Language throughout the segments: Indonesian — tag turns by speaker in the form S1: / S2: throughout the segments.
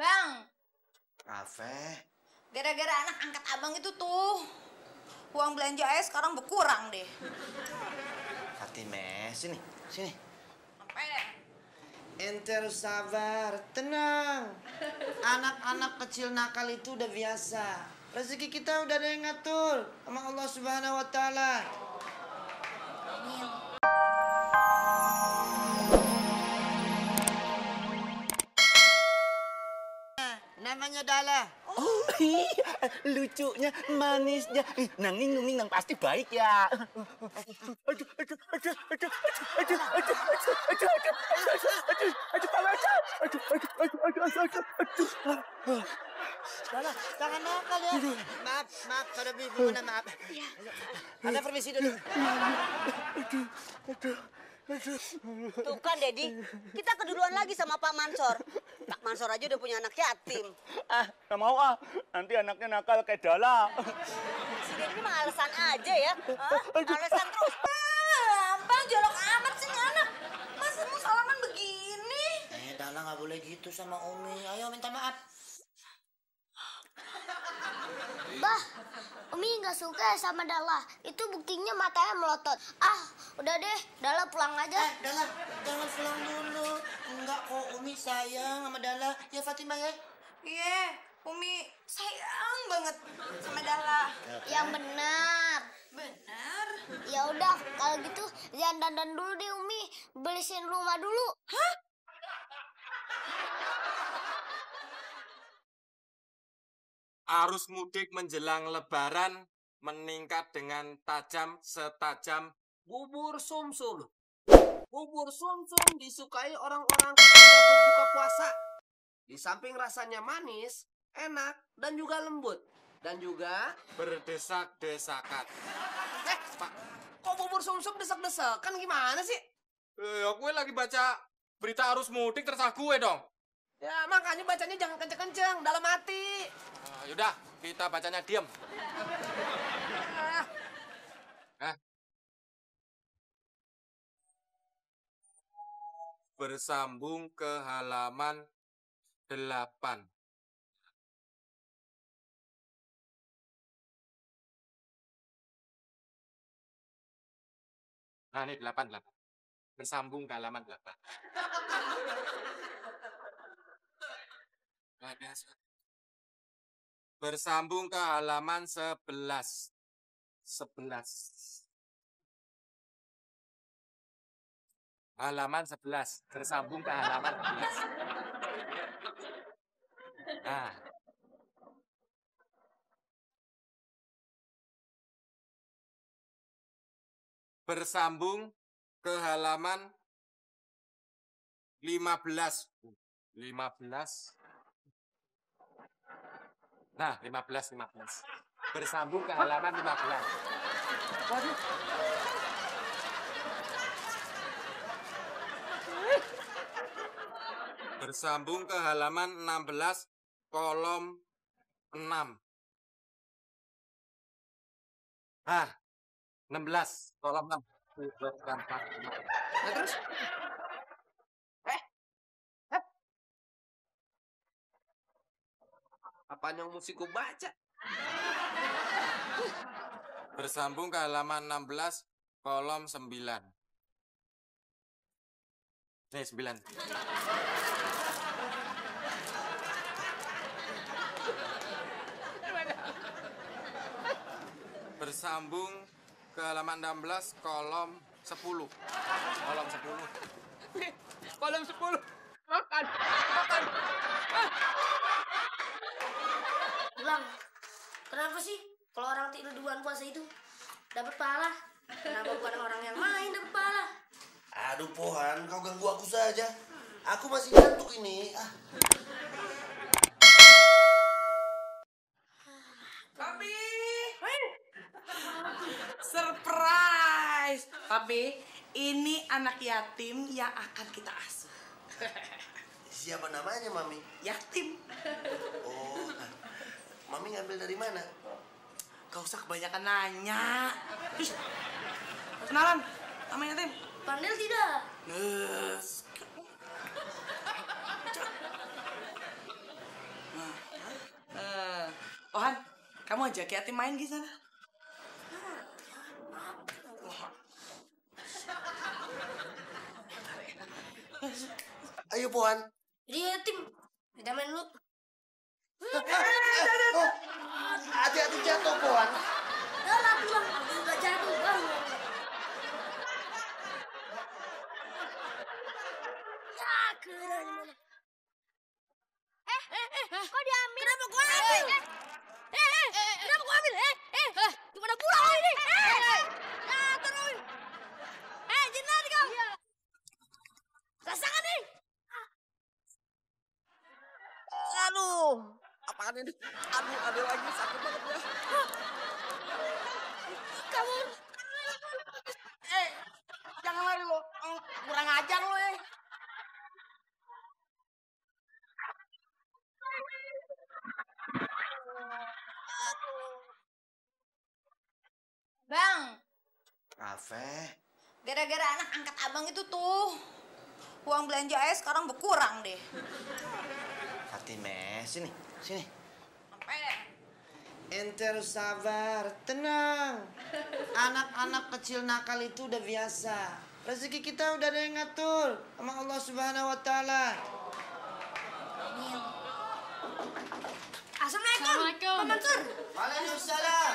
S1: Bang,
S2: Kafe.
S1: gara-gara anak angkat abang itu tuh, uang belanja aja sekarang berkurang deh.
S2: Fatime, sini.
S1: Sampai deh.
S2: Ente harus sabar, tenang. Anak-anak kecil nakal itu udah biasa. Rezeki kita udah ada yang ngatur sama Allah Subhanahu wa Ta'ala. Namanya Dala.
S3: Oh iya, lucunya, manisnya, nang pasti baik ya.
S2: Dala, jangan nakal ya. Maaf, pada Bunda, maaf.
S1: Iya.
S2: Anda permisi dulu.
S4: Tuh kan, Dedi, kita keduluan lagi sama Pak Mansor. Pak Mansor aja udah punya anak yatim.
S3: Gak mau nanti anaknya nakal kayak Dala.
S4: Si Dedi ini mah alasan aja ya. Alasan terus.
S1: Abang jorok amat sih nih anak. Masa mau salaman begini?
S2: Dala nggak boleh gitu sama Umi. Ayo minta maaf.
S5: Bah, Umi nggak suka sama Dala. Itu buktinya matanya melotot. Udah deh, Dala pulang aja.
S2: Dala, jangan pulang dulu. Enggak kok, Umi sayang sama Dala. Ya Fatimah ya.
S1: Iya, Umi sayang banget sama Dala.
S5: Yang benar.
S1: Benar.
S5: Ya udah, kalau gitu jangan dandan dulu deh Umi. Belisin rumah dulu.
S1: Hah?
S6: Arus mudik menjelang Lebaran meningkat dengan tajam setajam bubur sumsum. Bubur sumsum disukai orang-orang ketika berbuka puasa. Di samping rasanya manis, enak, dan juga lembut. Dan juga berdesak-desakan. Pak, kok bubur sumsum desak-desakan gimana sih? Gue lagi baca berita arus mudik terserah gue dong. Ya makanya bacanya jangan kenceng-kenceng, dalam hati. Yaudah, kita bacanya diam. Bersambung ke halaman 8. Nah, ini 8. Bersambung ke halaman 8. Bersambung ke halaman 11. Halaman 11. Bersambung ke halaman 11. Nah. Bersambung ke halaman 15. 15. Nah, 15. Bersambung ke halaman 15. Waduh. Bersambung ke halaman 16, kolom 6. 16, kolom 6. Nah, terus? Apaan yang mesti ku baca? Bersambung ke halaman 16, kolom 9. Nih, 9. Bersambung ke halaman 16, kolom 10. Kolom 10. Kolom 10. Makan.
S5: Bang, kenapa sih kalau orang tidur di bulan puasa itu dapat pahala? Kenapa bukan orang yang lain dapat pahala?
S2: Aduh Pohan, kau ganggu aku saja. Aku masih ngantuk ini.
S7: Papi, surprise. Papi, ini anak yatim yang akan kita asuh.
S2: Siapa namanya, Mami?
S7: Yatim.
S2: Oh, Mami ngambil dari mana?
S7: Gak usah kebanyakan nanya. Kenalan, nama yatim.
S5: Pandel tidak?
S7: kamu ajak yatim main di sana.
S2: Ayo Puan.
S5: Dia tim. Kita main dulu.
S2: Hati-hati jatuh Puan.
S5: Dalam pulang. Aku udah jatuh bang. Ya keren. Kok diambil? Kenapa gua ambil? Kenapa gua ambil? Gimana pulang ini? Terus. Jenar kau. Rasakan nih.
S6: Aduh, apaan ini? Aduh, ada lagi sakit banget ya.
S5: Kamu.
S7: Jangan lari lo. Kurang ajar lo ya.
S1: Bang,
S2: Afe.
S1: gara-gara anak angkat abang itu tuh, uang belanja aja sekarang berkurang deh.
S2: Fatime, sini.
S1: Sampai deh.
S2: Ente harus sabar, tenang. Anak-anak kecil nakal itu udah biasa. Rezeki kita udah ada yang ngatur sama Allah Subhanahu wa taala.
S5: Assalamualaikum. Pak Mansur.
S2: Waalaikumsalam.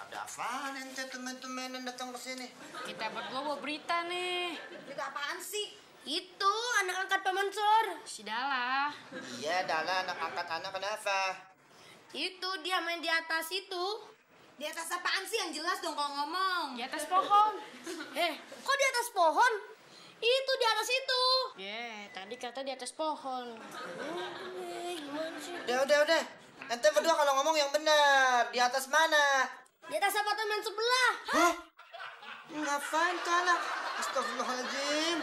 S2: Ada apaan ente temen-temenan datang ke sini?
S8: Kita berdua bawa berita nih.
S1: Berita apaan sih?
S5: Itu anak angkat Pak Mansur.
S8: Si Dala.
S2: Iya, Dala anak angkat anak kenapa?
S5: Itu dia main di atas itu.
S1: Di atas apaan sih yang jelas dong kalau ngomong?
S8: Di atas pohon.
S5: Kok di atas pohon? Itu di atas itu.
S8: Tadi kata di atas pohon.
S5: Gimana sih?
S2: Udah. Ente berdua kalau ngomong yang benar. Di atas mana?
S5: Di atas apartemen sebelah.
S2: Hah? Ngapain tuh anak? Astagfirullahaladzim.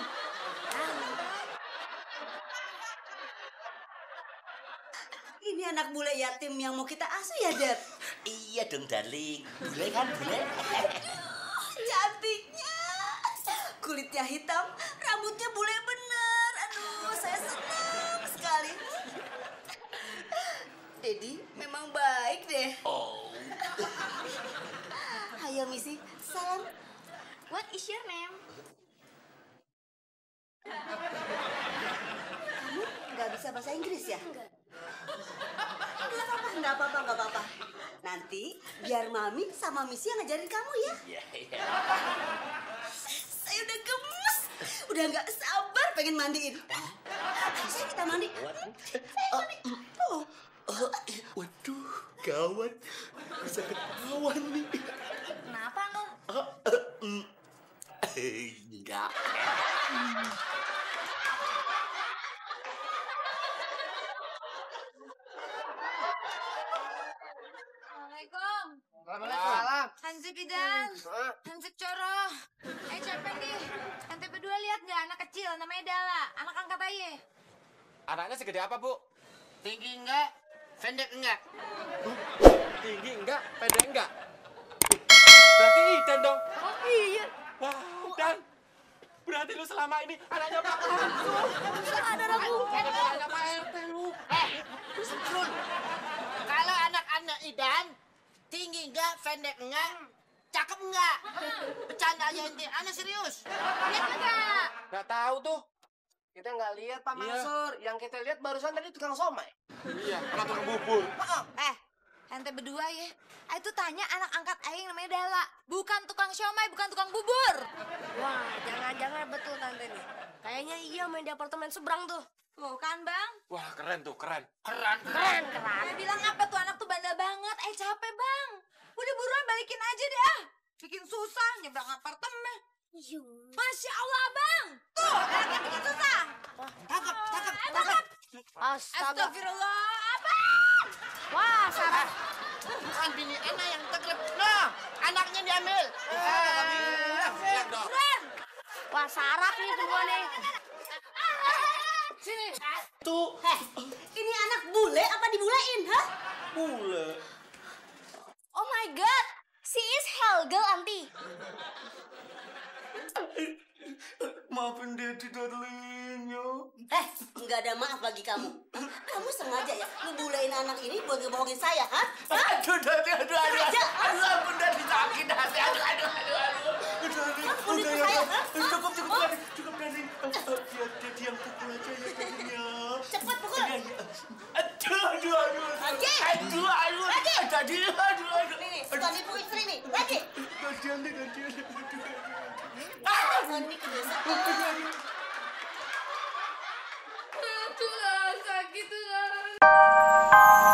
S4: Ini anak bule yatim yang mau kita asuh ya, Dad?
S3: Iya dong, darling. Bule kan, bule.
S4: Cantiknya. Kulitnya hitam, rambutnya bule bener. Aduh, saya senang sekali. Dedi memang baik deh.
S3: Oh.
S4: Ayo, Missy, salam.
S5: What is your name?
S4: Kamu nggak bisa bahasa Inggris ya? Nggak apa-apa. Nanti biar Mami sama Missy yang ngajarin kamu ya.
S3: Iya.
S4: Saya udah gemes, udah nggak sabar pengen mandiin. Saya kita mandi.
S3: Waduh, gawat. Bisa ketahuan nih.
S5: Kenapa lo?
S3: Enggak.
S1: Assalamualaikum.
S2: Waalaikumsalam.
S1: Hansip Idan. Hansip Coro. Capek nih. Ente berdua lihat nggak anak kecil namanya Dala. Anak angkat aja.
S6: Anaknya segede apa, Bu?
S2: Tinggi enggak? Pendek enggak?
S6: Tinggi enggak, pendek enggak? Berarti Idan dong.
S5: Oh iya.
S6: Wah, Dan. Berarti lu selama ini anaknya Pak Mansur.
S5: Ada aku.
S6: Anaknya Pak RT lu.
S2: Semprul. Kalau anak-anak Idan, tinggi enggak, pendek enggak, cakep enggak? Bercanda aja ente, aneh serius.
S1: Lihat enggak?
S6: Nggak tahu tuh.
S2: Kita nggak lihat Pak
S6: Iya.
S2: Mansur. Yang kita lihat barusan tadi tukang somai.
S6: Iya, sama tukang bubur.
S1: Ente berdua ya. Itu tanya anak angkat aing namanya Dala. Bukan tukang siomay, bukan tukang bubur.
S5: Wah, jangan-jangan betul tante nih. Kayaknya iya main di apartemen seberang tuh.
S1: Tuh kan, Bang?
S6: Wah, keren tuh, keren.
S5: Keren.
S1: Bilang apa tuh anak tuh bandel banget. Capek, Bang. Udah buruan balikin aja deh ah. Bikin susah nyebrang apartemen. Masya Allah, Bang. Tuh, anaknya bikin susah.
S2: Tangkap.
S5: Astaga.
S1: Astagfirullah, Abang.
S5: Wah, Sarah.
S2: Bukan bini enak yang teklep. Nah, anaknya diambil.
S6: Lihat dong.
S5: Wah, sarap nih semua nih.
S1: Sini.
S3: Tuh,
S4: Ini anak bule apa dibulein, hah?
S3: bule.
S5: Oh my god. She is Helga, Auntie.
S3: Maafin Daddy, darling, ya.
S4: Nggak ada maaf bagi kamu. Kamu sengaja ya ngebulain anak ini buat ngebohongin saya, hah?
S3: Aduh, Daddy, aduh.
S4: Sengaja?
S3: Aduh, ampun, Daddy, sakit hati. Aduh.
S4: Kamu nipu saya, hah?
S3: Cukup, Daddy. Cukup, Daddy. Biar Daddy yang pukul aja ya, Daddy-nya.
S4: Cepat pukul.
S3: Aduh.
S4: Lagi.
S3: Aduh. Daddy, aduh.
S4: Nih, suka nipu istri nih. Lagi.
S3: Gantian.
S4: Ini kebiasaan.
S1: Aduh lah, sakit lah.